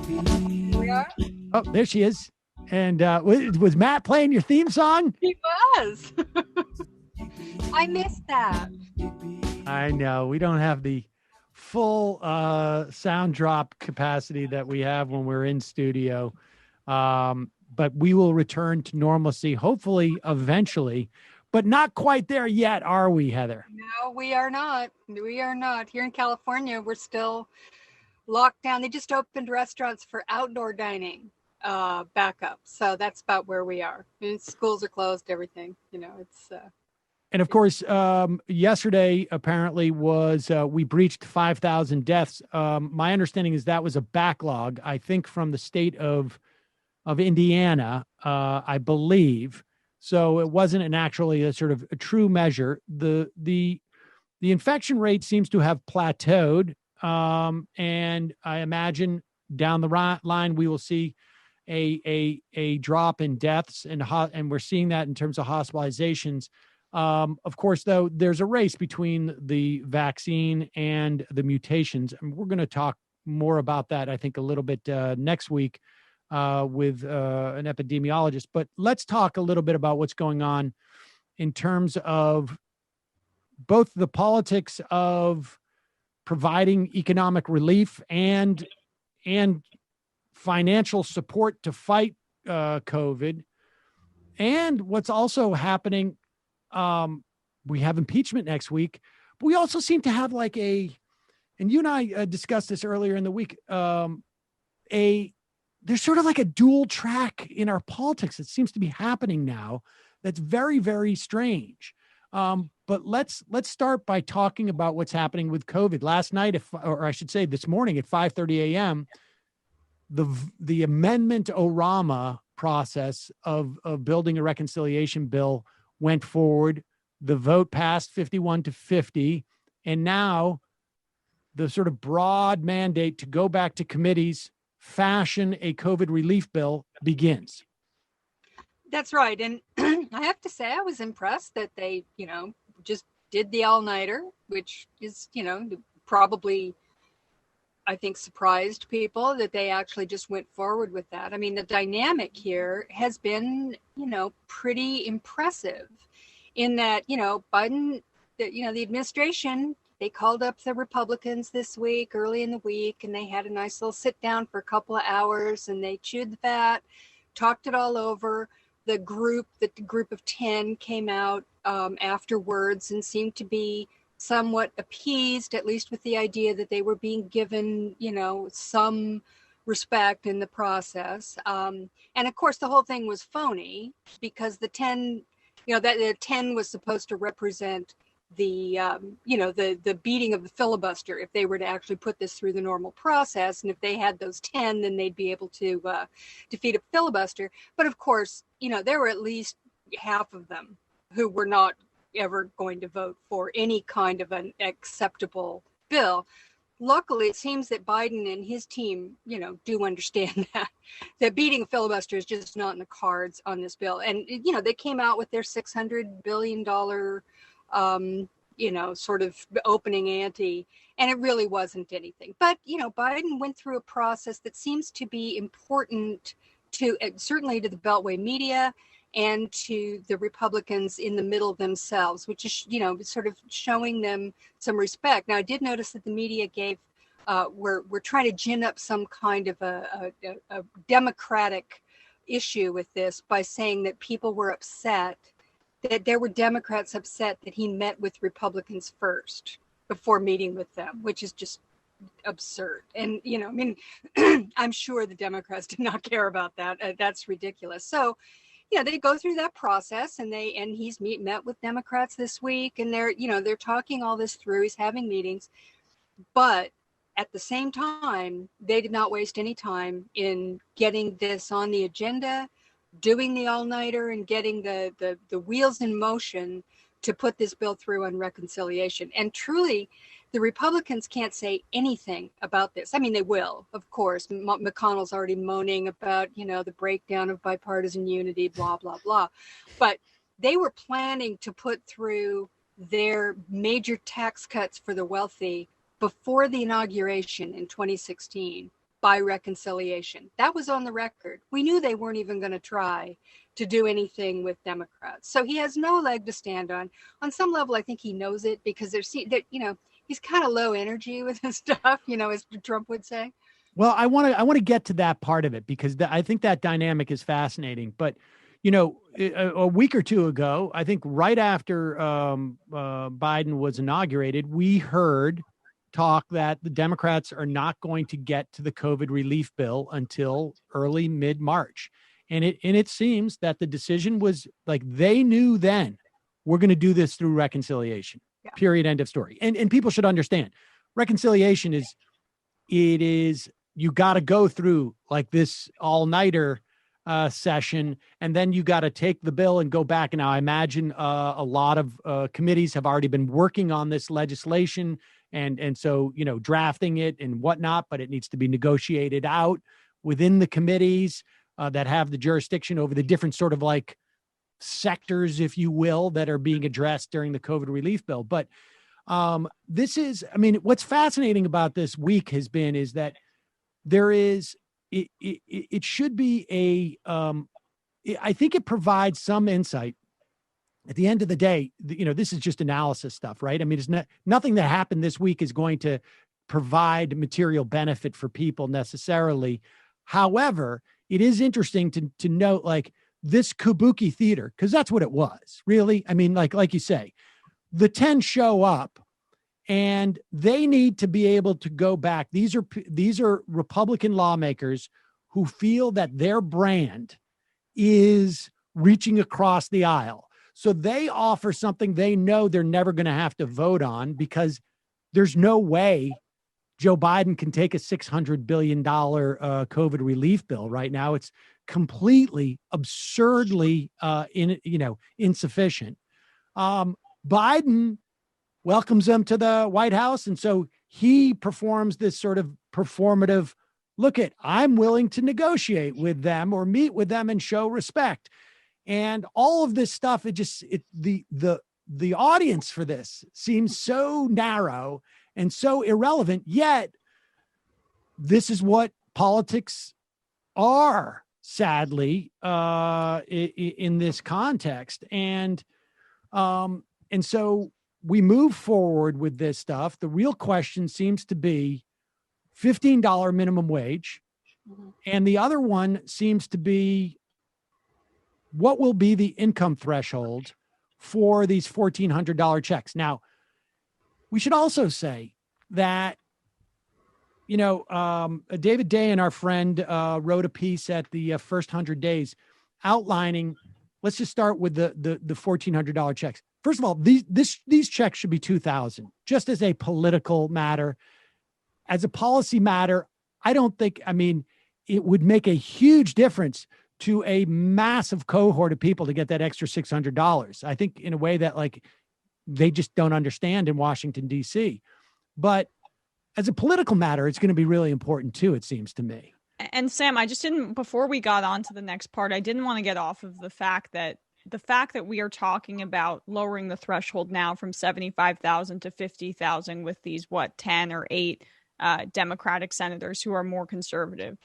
Here we are. Oh, there she is. And was Matt playing your theme song? He was. I missed that. I know we don't have the full sound drop capacity that we have when we're in studio. But we will return to normalcy, hopefully, eventually, but not quite there yet, are we, Heather? No, we are not. We are not. Here in California, we're still locked down. They just opened restaurants for outdoor dining back up. So that's about where we are. And schools are closed, everything. It's. And of course, yesterday apparently was we breached 5,000 deaths. My understanding is that was a backlog, I think, from the state of Indiana, I believe. So it wasn't actually a sort of a true measure. The infection rate seems to have plateaued, and I imagine down the line we will see a drop in deaths, and we're seeing that in terms of hospitalizations. Of course, though, there's a race between the vaccine and the mutations, and we're going to talk more about that, I think, a little bit next week with an epidemiologist. But let's talk a little bit about what's going on in terms of both the politics of providing economic relief and financial support to fight COVID, and what's also happening. We have impeachment next week, but we also seem to have like and you and I discussed this earlier in the week, there's sort of like a dual track in our politics that seems to be happening now. That's very, very strange. But let's start by talking about what's happening with COVID. Last night, or I should say this morning at 5:30 a.m., the amendment ORAMA process of building a reconciliation bill went forward. The vote passed 51-50. And now the sort of broad mandate to go back to committees, fashion a COVID relief bill begins. That's right. And I have to say, I was impressed that they, just did the all-nighter, which is, probably, I think, surprised people that they actually just went forward with that. I mean, the dynamic here has been, pretty impressive in that, Biden, the administration, they called up the Republicans this week, early in the week, and they had a nice little sit down for a couple of hours, and they chewed the fat, talked it all over. The group of 10 came out afterwards and seemed to be somewhat appeased, at least with the idea that they were being given, some respect in the process. And of course, the whole thing was phony because the 10, that the 10 was supposed to represent the beating of the filibuster if they were to actually put this through the normal process. And if they had those 10, then they'd be able to defeat a filibuster. But of course, there were at least half of them who were not ever going to vote for any kind of an acceptable bill. Luckily, it seems that Biden and his team, do understand that beating a filibuster is just not in the cards on this bill. And, they came out with their $600 billion, sort of opening ante, and it really wasn't anything. But, Biden went through a process that seems to be important to, certainly to the Beltway media and to the Republicans in the middle themselves, which is, sort of showing them some respect. Now, I did notice that the media we're trying to gin up some kind of a Democratic issue with this by saying that people were upset, that there were Democrats upset that he met with Republicans first before meeting with them, which is just absurd. And, I'm sure the Democrats did not care about that. That's ridiculous. So, they go through that process, and he's met with Democrats this week, and they're talking all this through. He's having meetings, but at the same time, they did not waste any time in getting this on the agenda, doing the all-nighter, and getting the wheels in motion to put this bill through on reconciliation. And truly, the Republicans can't say anything about this. I mean, they will, of course. McConnell's already moaning about, the breakdown of bipartisan unity, blah, blah, blah. But they were planning to put through their major tax cuts for the wealthy before the inauguration in 2016. by reconciliation. That was on the record. We knew they weren't even going to try to do anything with Democrats. So he has no leg to stand on. On some level, I think he knows it because he's kind of low energy with his stuff, as Trump would say. Well, I want to get to that part of it because I think that dynamic is fascinating. But, a week or two ago, I think right after Biden was inaugurated, we heard talk that the Democrats are not going to get to the COVID relief bill until early mid-March. And it seems that the decision was like they knew then we're going to do this through reconciliation. Yeah. Period. End of story. And people should understand reconciliation is you got to go through like this all-nighter session, and then you got to take the bill and go back. And now I imagine a lot of committees have already been working on this legislation and so, drafting it and whatnot, but it needs to be negotiated out within the committees that have the jurisdiction over the different sort of like sectors, if you will, that are being addressed during the COVID relief bill. But what's fascinating about this week is that there is, it should be I think it provides some insight. At the end of the day, this is just analysis stuff, right? I mean, it's nothing that happened this week is going to provide material benefit for people necessarily. However, it is interesting to note like this kabuki theater, because that's what it was, really. I mean, like you say, the 10 show up and they need to be able to go back. These are Republican lawmakers who feel that their brand is reaching across the aisle. So they offer something they know they're never going to have to vote on because there's no way Joe Biden can take a $600 billion COVID relief bill right now. It's completely absurdly insufficient. Biden welcomes them to the White House. And so he performs this sort of performative I'm willing to negotiate with them or meet with them and show respect. And all of this stuff, the audience for this seems so narrow and so irrelevant, yet this is what politics are, sadly, in this context. And so we move forward with this stuff. The real question seems to be $15 minimum wage. Mm-hmm. And the other one seems to be what will be the income threshold for these $1,400 checks. Now, we should also say that, David Day and our friend wrote a piece at the first 100 days outlining, let's just start with the $1,400 checks. First of all, these checks should be $2,000, just as a political matter. As a policy matter, I don't think, it would make a huge difference to a massive cohort of people to get that extra $600. I think in a way that they just don't understand in Washington, D.C. But as a political matter, it's going to be really important too, it seems to me. And Sam, I just didn't, before we got on to the next part, I didn't want to get off of the fact that we are talking about lowering the threshold now from 75,000 to 50,000 with these, 10 or 8 Democratic senators who are more conservative.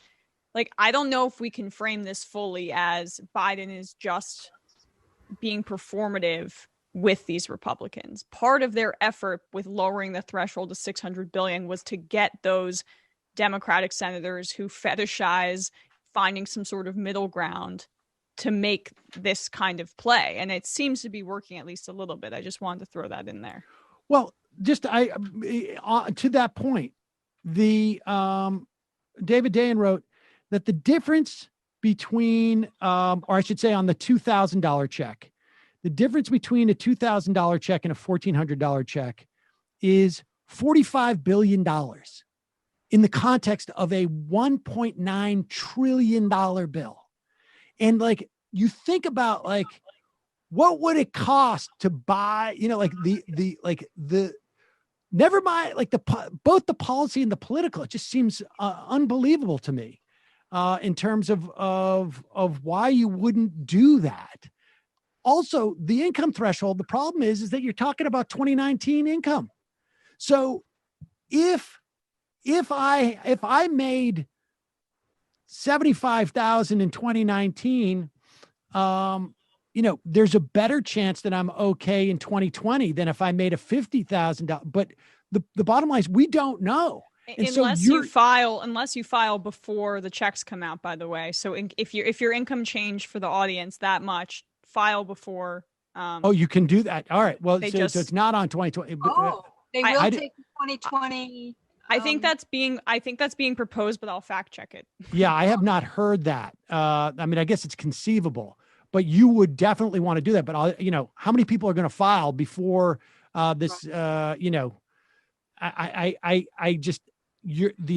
I don't know if we can frame this fully as Biden is just being performative with these Republicans. Part of their effort with lowering the threshold to $600 billion was to get those Democratic senators who fetishize finding some sort of middle ground to make this kind of play. And it seems to be working at least a little bit. I just wanted to throw that in there. Well, to that point, the David Dayen wrote that the difference between, or I should say on the $2,000 check, the difference between a $2,000 check and a $1,400 check is $45 billion in the context of a $1.9 trillion bill. And you think about what would it cost to buy, never mind, both the policy and the political, it just seems unbelievable to me in terms of why you wouldn't do that. Also, the income threshold, the problem is that you're talking about 2019 income. So if I made $75,000 in 2019, there's a better chance that I'm okay in 2020 than if I made a $50,000. But the bottom line is we don't know. And unless you file before the checks come out, by the way. So if your income changed for the audience that much, file before. You can do that. All right. Well, so it's not on 2020. They will take 2020. I think that's being proposed, but I'll fact check it. Yeah, I have not heard that. I mean, I guess it's conceivable, but you would definitely want to do that. But how many people are going to file before this? The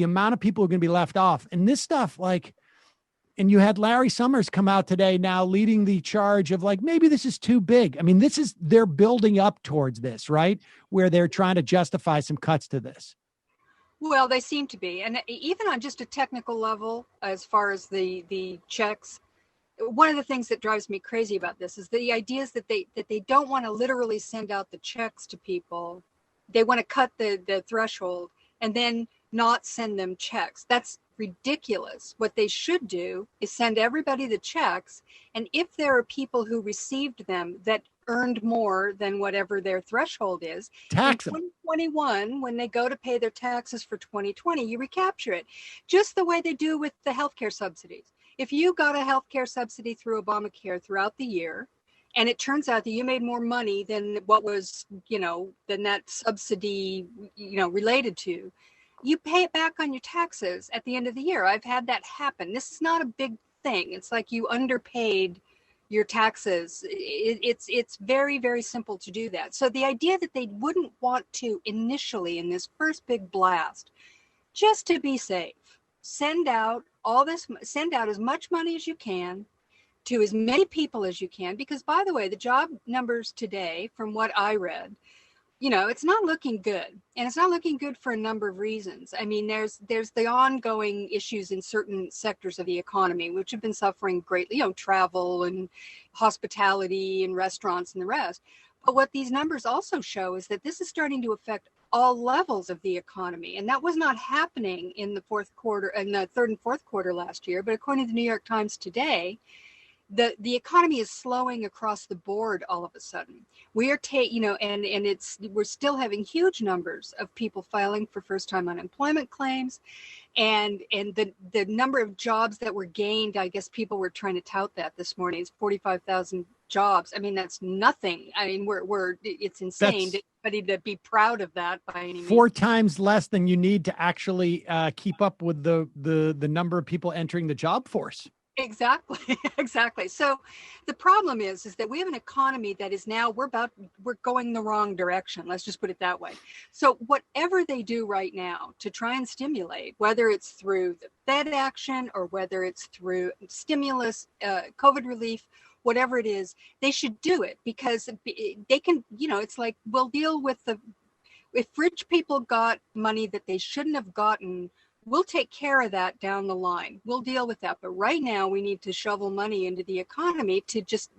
amount of people who are going to be left off, and this stuff, and you had Larry Summers come out today now leading the charge of maybe this is too big. I mean, they're building up towards this, right? Where they're trying to justify some cuts to this. Well, they seem to be. And even on just a technical level, as far as the checks, one of the things that drives me crazy about this is the ideas that they don't want to literally send out the checks to people. They want to cut the threshold and then not send them checks. That's ridiculous. What they should do is send everybody the checks. And if there are people who received them that earned more than whatever their threshold is, tax in 2021, when they go to pay their taxes for 2020, you recapture it. Just the way they do with the healthcare subsidies. If you got a healthcare subsidy through Obamacare throughout the year, and it turns out that you made more money than what was, than that subsidy, related to, you pay it back on your taxes at the end of the year. I've had that happen. This is not a big thing. It's like you underpaid your taxes. It's very, very simple to do that. So the idea that they wouldn't want to initially in this first big blast, just to be safe, send out as much money as you can to as many people as you can, because by the way, the job numbers today, from what I read, it's not looking good, and it's not looking good for a number of reasons. I mean, there's the ongoing issues in certain sectors of the economy, which have been suffering greatly, travel and hospitality and restaurants and the rest. But what these numbers also show is that this is starting to affect all levels of the economy. And that was not happening in the third and fourth quarter last year. But according to the New York Times today, the economy is slowing across the board all of a sudden. We are we're still having huge numbers of people filing for first-time unemployment claims, and the number of jobs that were gained, I guess people were trying to tout that this morning, is 45,000 jobs. I mean, that's nothing. I mean, it's insane to anybody to be proud of that by any means. 4 times less than you need to actually keep up with the number of people entering the job force. Exactly. So the problem is that we have an economy that is now we're going the wrong direction. Let's just put it that way. So whatever they do right now to try and stimulate, whether it's through the Fed action or whether it's through stimulus, COVID relief, whatever it is, they should do it, because they can, it's like we'll deal with if rich people got money that they shouldn't have gotten, we'll take care of that down the line. We'll deal with that. But right now we need to shovel money into the economy to just,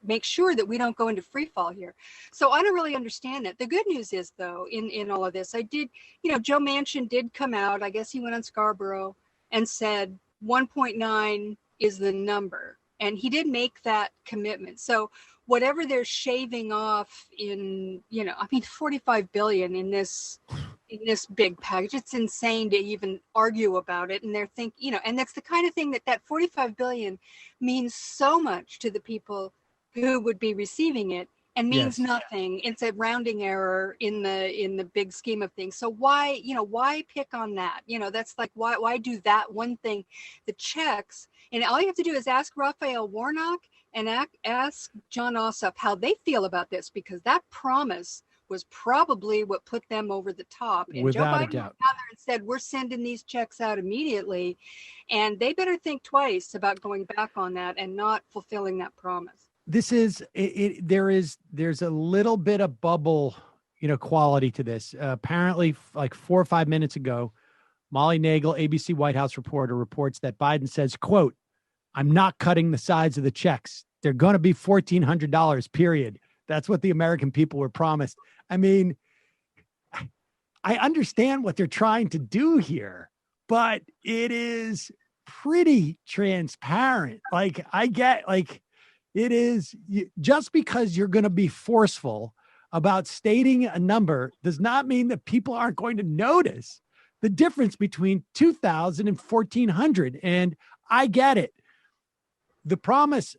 make sure that we don't go into free fall here. So I don't really understand that. The good news is, though, in all of this, Joe Manchin did come out. I guess he went on Scarborough and said 1.9 is the number. And he did make that commitment. So whatever they're shaving off in, 45 billion in this big package, it's insane to even argue about it. And they're and that's the kind of thing that 45 billion means so much to the people who would be receiving it, and means nothing. It's a rounding error in the big scheme of things. So why pick on that? That's like, why do that one thing? The checks, and all you have to do is ask Raphael Warnock and ask John Ossoff how they feel about this, because that promise was probably what put them over the top. And without Joe Biden a doubt said, we're sending these checks out immediately, and they better think twice about going back on that and not fulfilling that promise. This is there's a little bit of bubble, quality to this. Apparently, like 4 or 5 minutes ago, Molly Nagel, ABC White House reporter, reports that Biden says, quote, "I'm not cutting the size of the checks. They're going to be $1,400, period." That's what the American people were promised. I mean, I understand what they're trying to do here, but it is pretty transparent. Like I get, like, it is, just because you're going to be forceful about stating a number does not mean that people aren't going to notice the difference between 2,000 and 1,400. And I get it. The promise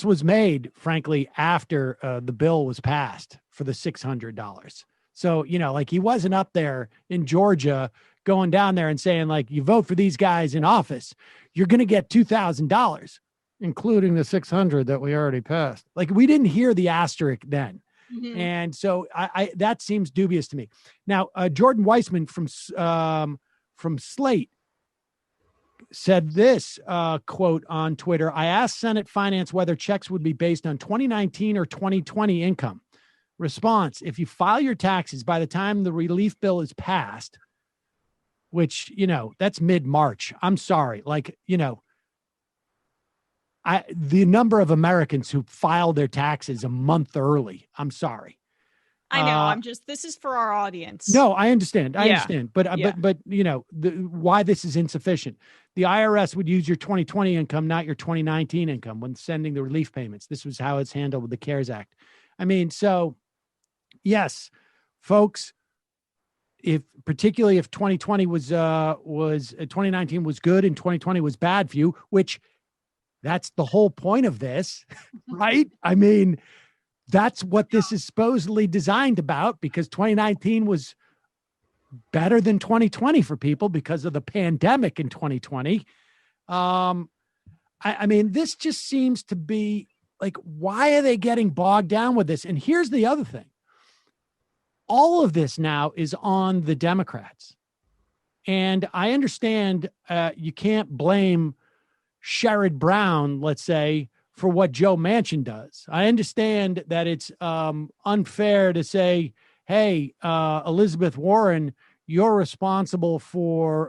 was made, frankly, after the bill was passed for the $600. So, like, he wasn't up there in Georgia going down there and saying, like, you vote for these guys in office, you're going to get $2,000, including the 600 that we already passed. Like, we didn't hear the asterisk then. Mm-hmm. And so I that seems dubious to me. Now, Jordan Weissman from Slate said this, quote on Twitter: I asked Senate Finance whether checks would be based on 2019 or 2020 income. Response: if you file your taxes by the time the relief bill is passed, which, that's mid-March. I'm sorry. Like, the number of Americans who filed their taxes a month early. I'm sorry. I know. This is for our audience. No, I understand. I understand. But why this is insufficient. The IRS would use your 2020 income, not your 2019 income, when sending the relief payments. This was how it's handled with the CARES Act. So yes, folks, particularly if 2020 was 2019 was good and 2020 was bad for you, which that's the whole point of this, right? That's what this is supposedly designed about, because 2019 was better than 2020 for people because of the pandemic in 2020. This just seems to be like, why are they getting bogged down with this? And here's the other thing. All of this now is on the Democrats. And I understand you can't blame Sherrod Brown, let's say, for what Joe Manchin does. I understand that it's unfair to say, hey, Elizabeth Warren, you're responsible for,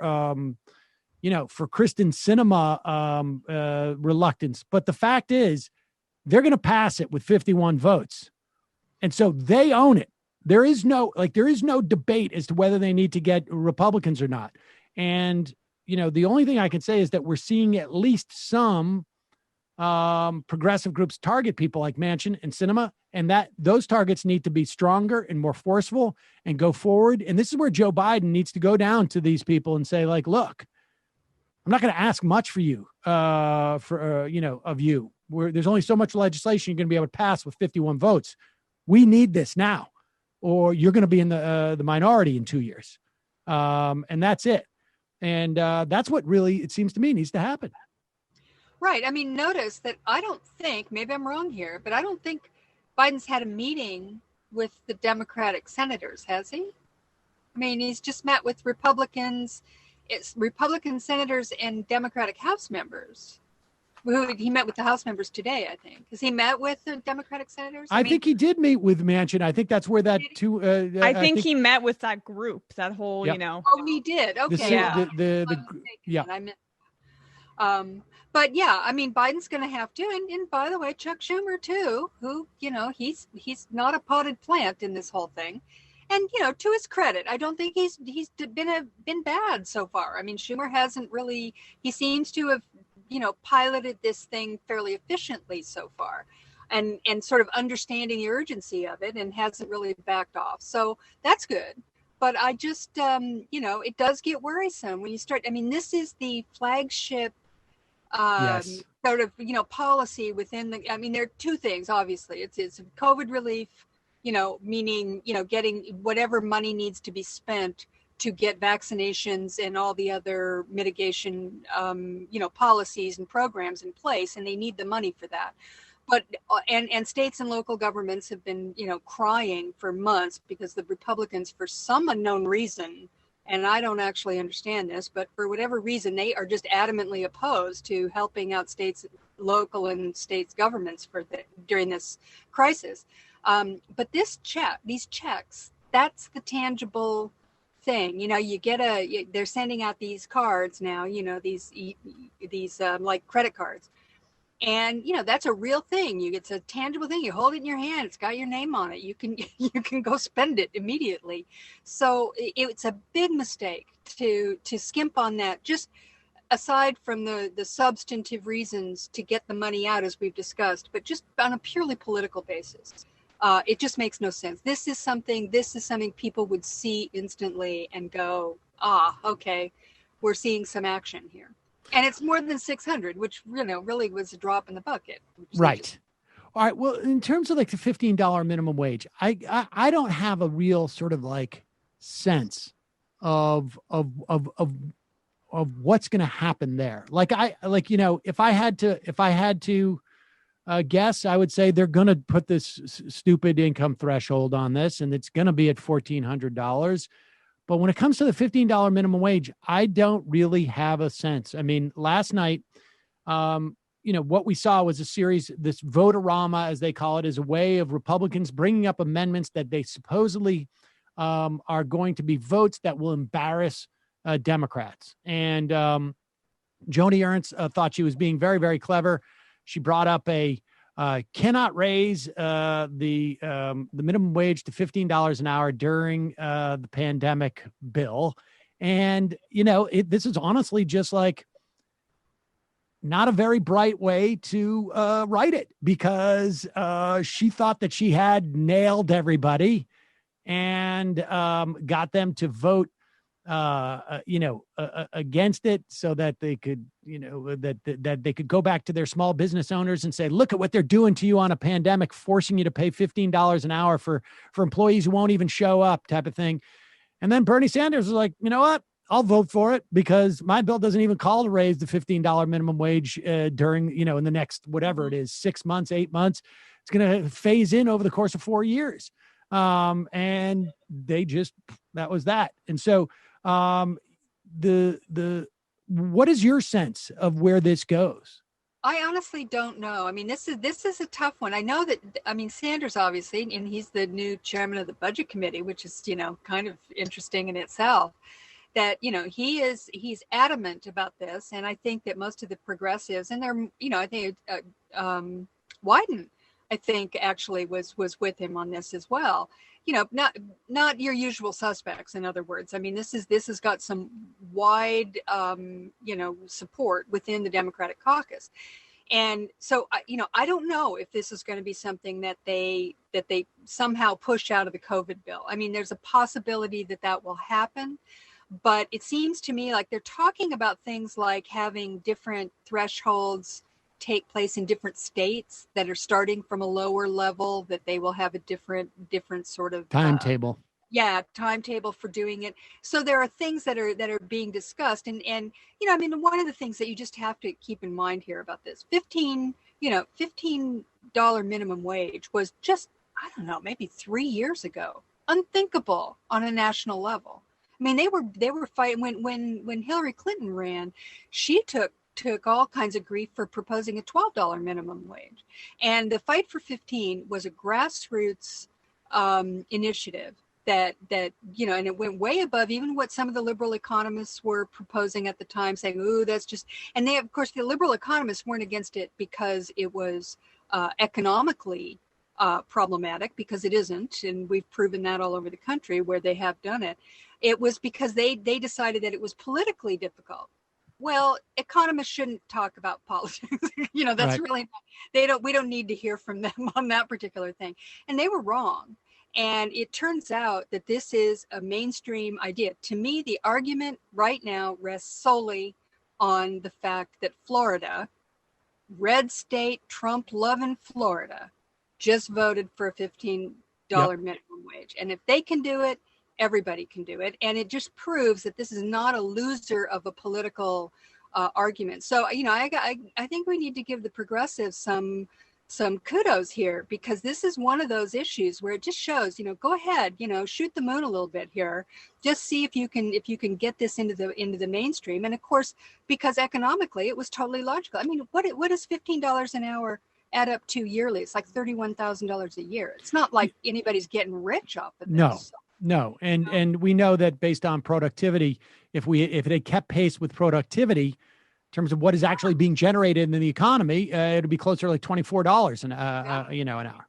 for Kristen Sinema reluctance. But the fact is, they're going to pass it with 51 votes. And so they own it. There is no debate as to whether they need to get Republicans or not. And, the only thing I can say is that we're seeing at least some progressive groups target people like Manchin and Sinema, and that those targets need to be stronger and more forceful and go forward. And this is where Joe Biden needs to go down to these people and say, like, look, I'm not going to ask much for you, of you. There's only so much legislation you're going to be able to pass with 51 votes. We need this now, or you're going to be in the minority in 2 years. And that's it. And that's what really, it seems to me, needs to happen. Right. Notice that I don't think, maybe I'm wrong here, but I don't think Biden's had a meeting with the Democratic senators, has he? He's just met with Republicans. It's Republican senators and Democratic House members. He met with the House members today, I think. Has he met with the Democratic senators? I think he did meet with Manchin. I think that's where that I think he met with that group, that whole, Yep. Oh, he did. Okay. Yeah. But yeah, Biden's going to have to, and by the way, Chuck Schumer too, who, he's not a potted plant in this whole thing. And, to his credit, I don't think he's been bad so far. Schumer hasn't really, he seems to have, piloted this thing fairly efficiently so far, and sort of understanding the urgency of it, and hasn't really backed off. So that's good. But I just, it does get worrisome when you start, this is the flagship yes. sort of, policy within there are two things, obviously. It's COVID relief, meaning, getting whatever money needs to be spent to get vaccinations and all the other mitigation, policies and programs in place, and they need the money for that. But and states and local governments have been, crying for months because the Republicans, for some unknown reason, and I don't actually understand this, but for whatever reason, they are just adamantly opposed to helping out states, local and states governments during this crisis. But these checks, that's the tangible thing. You get they're sending out these cards now, these like credit cards. And, that's a real thing. It's a tangible thing. You hold it in your hand. It's got your name on it. You can go spend it immediately. So it's a big mistake to skimp on that. Just aside from the substantive reasons to get the money out, as we've discussed, but just on a purely political basis, it just makes no sense. This is something people would see instantly and go, okay, we're seeing some action here. And it's more than 600, which, really was a drop in the bucket. Right. All right. Well, in terms of like the $15 minimum wage, I don't have a real sort of like sense of what's going to happen there. If I had to guess, I would say they're going to put this stupid income threshold on this, and it's going to be at $1,400. But when it comes to the $15 minimum wage, I don't really have a sense. I mean, last night, what we saw was a series, this vote-a-rama, as they call it, is a way of Republicans bringing up amendments that they supposedly are going to be votes that will embarrass Democrats. And Joni Ernst thought she was being very, very clever. She brought up cannot raise the minimum wage to $15 an hour during the pandemic bill. And, this is honestly just like not a very bright way to write it, because she thought that she had nailed everybody and got them to vote against it so that they could, that they could go back to their small business owners and say, look at what they're doing to you on a pandemic, forcing you to pay $15 an hour for employees who won't even show up, type of thing. And then Bernie Sanders was like, you know what? I'll vote for it because my bill doesn't even call to raise the $15 minimum wage during, in the next, whatever it is, 6 months, 8 months. It's going to phase in over the course of 4 years. And they just, that was that. And so, what is your sense of where this goes? I honestly don't know. I mean, this is a tough one. I know that, Sanders, obviously, and he's the new chairman of the budget committee, which is, kind of interesting in itself, that, he's adamant about this. And I think that most of the progressives, and they're, I think Wyden, I think actually was with him on this as well. Not your usual suspects, in other words. I mean, this has got some wide, support within the Democratic caucus. And so, I don't know if this is going to be something that they somehow push out of the COVID bill. I mean, there's a possibility that will happen, but it seems to me like they're talking about things like having different thresholds take place in different states that are starting from a lower level, that they will have a different sort of timetable. Timetable for doing it. So there are things that are being discussed. And one of the things that you just have to keep in mind here about this, $15 minimum wage was just, I don't know, maybe 3 years ago, unthinkable on a national level. I mean, they were fighting when Hillary Clinton ran, she took all kinds of grief for proposing a $12 minimum wage. And the Fight for 15 was a grassroots initiative that and it went way above even what some of the liberal economists were proposing at the time, saying, "Ooh, that's just." And they, of course, the liberal economists weren't against it because it was economically problematic, because it isn't, and we've proven that all over the country where they have done it. It was because they decided that it was politically difficult. Well, economists shouldn't talk about politics. That's right. Really not, we don't need to hear from them on that particular thing. And they were wrong. And it turns out that this is a mainstream idea. To me, the argument right now rests solely on the fact that Florida, red state, Trump-loving Florida, just voted for a $15 minimum wage. And if they can do it, everybody can do it. And it just proves that this is not a loser of a political argument. So, I think we need to give the progressives some kudos here, because this is one of those issues where it just shows, go ahead, shoot the moon a little bit here, just see if you can get this into the mainstream. And of course, because economically it was totally logical. I mean, what does $15 an hour add up to yearly? It's like $31,000 a year. It's not like anybody's getting rich off of this. No. And we know that based on productivity, if they kept pace with productivity in terms of what is actually being generated in the economy, it'd be closer to like $24 an hour.